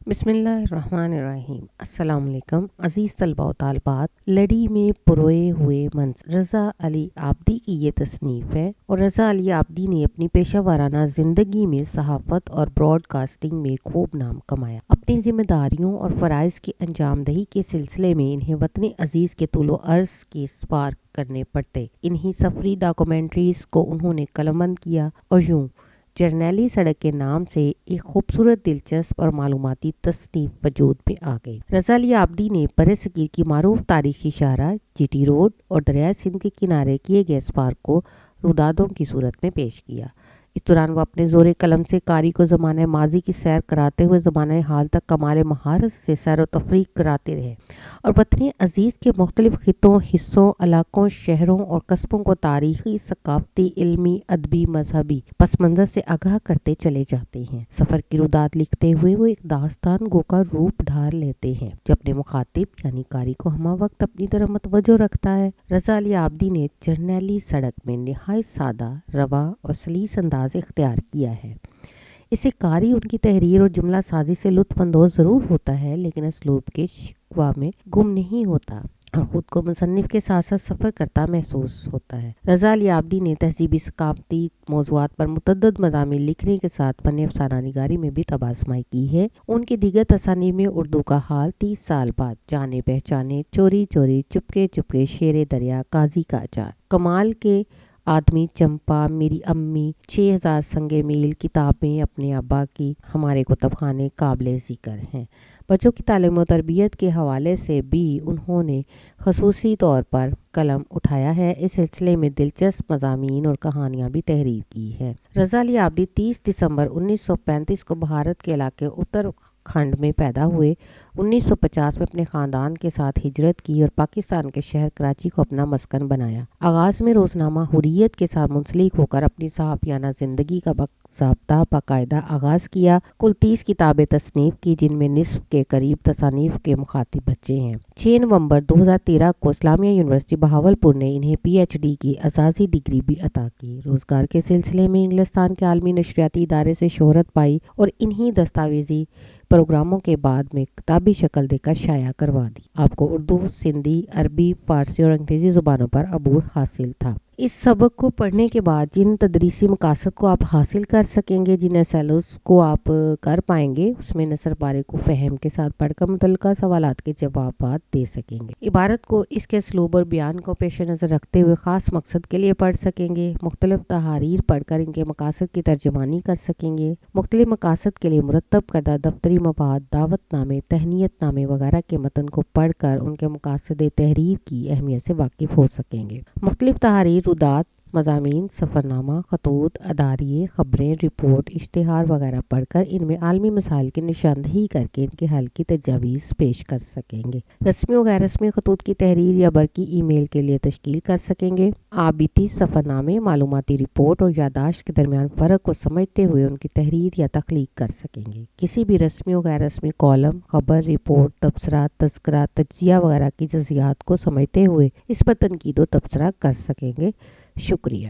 بسم اللہ الرحمن الرحیم۔ السلام علیکم عزیز طلباء و طالبات۔ لڑی میں پروئے ہوئے منظر رضا علی عابدی کی یہ تصنیف ہے اور رضا علی عابدی نے اپنی پیشہ ورانہ زندگی میں صحافت اور براڈ کاسٹنگ میں خوب نام کمایا۔ اپنی ذمہ داریوں اور فرائض کی انجام دہی کے سلسلے میں انہیں وطن عزیز کے طول و عرض کے سپار کرنے پڑتے۔ انہی سفری ڈاکومنٹریز کو انہوں نے قلم بند کیا اور یوں جرنیلی سڑک کے نام سے ایک خوبصورت، دلچسپ اور معلوماتی تصنیف وجود میں آ گئی۔ رضا علی عابدی نے برصغیر کی معروف تاریخی شاہراہ جی ٹی روڈ اور دریائے سندھ کے کنارے کیے گئے اس پارک کو رودادوں کی صورت میں پیش کیا۔ اس دوران وہ اپنے زور قلم سے قاری کو زمانہ ماضی کی سیر کراتے ہوئے زمانہ حال تک کمال مہارت سے سیر و تفریح کراتے رہے اور وطن عزیز کے مختلف خطوں، حصوں، علاقوں، شہروں اور قصبوں کو تاریخی، ثقافتی، علمی، ادبی، مذہبی پس منظر سے آگاہ کرتے چلے جاتے ہیں۔ سفر کی روداد لکھتے ہوئے وہ ایک داستان گو کا روپ دھار لیتے ہیں جو اپنے مخاطب یعنی قاری کو ہمہ وقت اپنی طرف متوجہ رکھتا ہے۔ رضا علی عابدی نے جرنیلی سڑک میں نہایت سادہ، رواں اور سلیس انداز اختیار کیا ہے۔ اسے قاری ان کی تحریر اور جملہ سازی سے لطف اندوز ضرور ہوتا ہے، لیکن اسلوب کے شکوہ میں گم نہیں ہوتا اور خود کو مصنف کے ساتھ ساتھ سفر کرتا محسوس ہوتا ہے۔ رضا علی عابدی نے تہذیبی ثقافتی موضوعات پر متعدد مضامین لکھنے کے ساتھ فن افسانہ نگاری میں بھی طبع آزمائی کی ہے۔ ان کی دیگر تصانیف میں اردو کا حال، 30 سال بعد، جانے پہچانے، چوری چوری، چپکے چپکے، شیر دریا، قاضی کا اچار، کمال کے آدمی، چمپا، میری امی، 6000 سنگ میل، کتابیں اپنے ابا کی، ہمارے کتب خانے قابل ذکر ہیں۔ بچوں کی تعلیم و تربیت کے حوالے سے بھی انہوں نے خصوصی طور پر قلم اٹھایا ہے۔ اس سلسلے میں دلچسپ مضامین اور کہانیاں بھی تحریر کی ہے۔ رضا علی عابدی 30 دسمبر 1935 کو بھارت کے علاقے اتراکھنڈ میں پیدا ہوئے۔ 1950 میں اپنے خاندان کے ساتھ ہجرت کی اور پاکستان کے شہر کراچی کو اپنا مسکن بنایا۔ آغاز میں روزنامہ حریت کے ساتھ منسلک ہو کر اپنی صحافیانہ زندگی کا باضابطہ باقاعدہ آغاز کیا۔ کل 30 کتابیں تصنیف کی، جن میں نصف کے قریب تصانیف کے مخاطب بچے ہیں۔ 6 نومبر 2013 کو اسلامیہ یونیورسٹی بہاولپور نے انہیں پی ایچ ڈی کی اعزازی ڈگری بھی عطا کی۔ روزگار کے سلسلے میں انگلستان کے عالمی نشریاتی ادارے سے شہرت پائی اور انہی دستاویزی پروگراموں کے بعد میں کتابی شکل دے کر شائع کروا دی۔ آپ کو اردو، سندھی، عربی، فارسی اور انگریزی زبانوں پر عبور حاصل تھا۔ اس سبق کو پڑھنے کے بعد جن تدریسی مقاصد کو آپ حاصل کر سکیں گے، جن ایسیلوز کو آپ کر پائیں گے، اس میں نثر پارے کو فہم کے ساتھ پڑھ کر متعلقہ سوالات کے جوابات دے سکیں گے۔ عبارت کو اس کے اسلوب اور بیان کو پیش نظر رکھتے ہوئے خاص مقصد کے لیے پڑھ سکیں گے۔ مختلف تحاریر پڑھ کر ان کے مقاصد کی ترجمانی کر سکیں گے۔ مختلف مقاصد کے لیے مرتب کردہ دفتری مواد، دعوت نامے، تہنیت نامے وغیرہ کے متن کو پڑھ کر ان کے مقاصد تحریر کی اہمیت سے واقف ہو سکیں گے۔ مختلف تحاریر، رودات، مضامین، سفرنامہ، خطوط، اداریے، خبریں، رپورٹ، اشتہار وغیرہ پڑھ کر ان میں عالمی مسائل کی نشاندہی کر کے ان کے حل کی تجاویز پیش کر سکیں گے۔ رسمی و غیر رسمی خطوط کی تحریر یا برقی ای میل کے لیے تشکیل کر سکیں گے۔ آبیتی سفرنامے، معلوماتی رپورٹ اور یادداشت کے درمیان فرق کو سمجھتے ہوئے ان کی تحریر یا تخلیق کر سکیں گے۔ کسی بھی رسمی و غیر رسمی کالم، خبر، رپورٹ، تبصرہ، تذکرہ، تجزیہ وغیرہ کی جزئیات کو سمجھتے ہوئے اس پر تنقید و تبصرہ کر سکیں گے۔ شکریہ۔